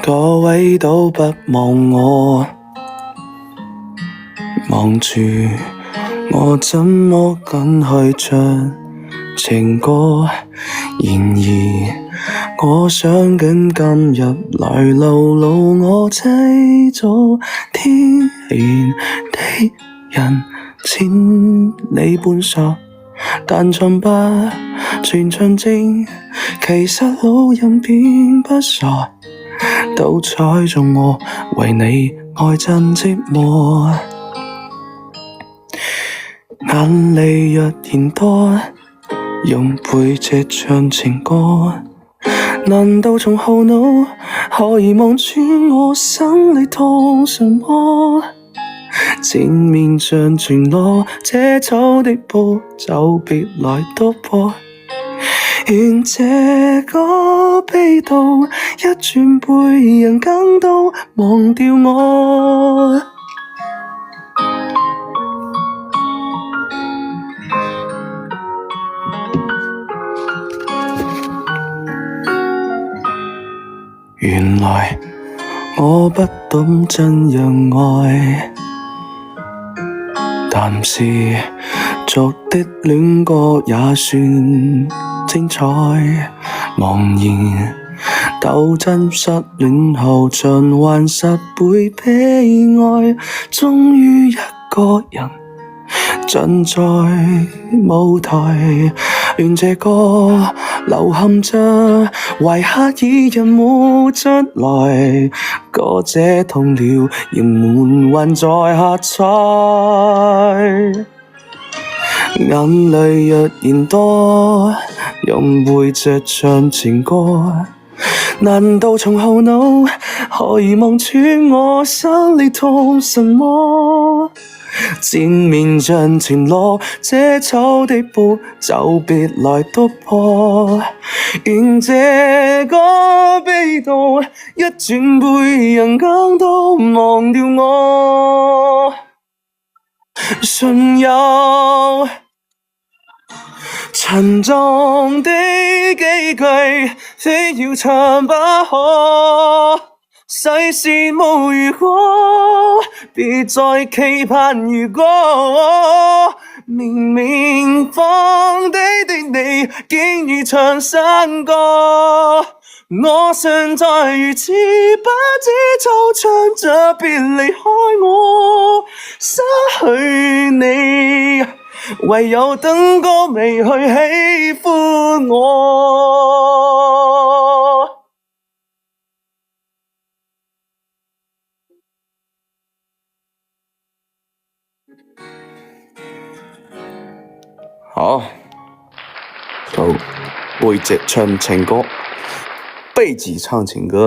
各位都不望我，望住我怎麼敢去唱情歌？然而我想緊今日來流露我製造天然的人，千里半索，但唱不全唱正，其實錄音並不傻，都猜中我為你愛真寂寞。眼淚若然多，用背脊唱情歌，難道從後腦可以望穿我心裏痛什麼？前面像全裸遮醜的布，就別來篤破。願這個悲悼一轉背，人更都忘掉我。原來我不懂真讓愛，但是俗的戀歌也算精彩。茫然鬥爭失戀後循環10倍悲哀，終於一個人站在舞台，願這歌流含着懷刻已人抹出來，歌者痛了，仍滿還在喝彩。眼淚若然多，用背脊唱情歌，難道從後腦可以望穿我心裏痛什麼？前面像全裸遮醜的布，就別來篤破。願這個悲悼一轉背，人更都忘掉我。純有沉重的幾句，非要唱不可。世事無如果，別再期盼如果。明明放低的你，竟如唱山歌。我尚在如此不知惆悵着別離開我，失去你，唯有等歌未去喜歡我。好，背脊唱情歌，背脊唱情歌。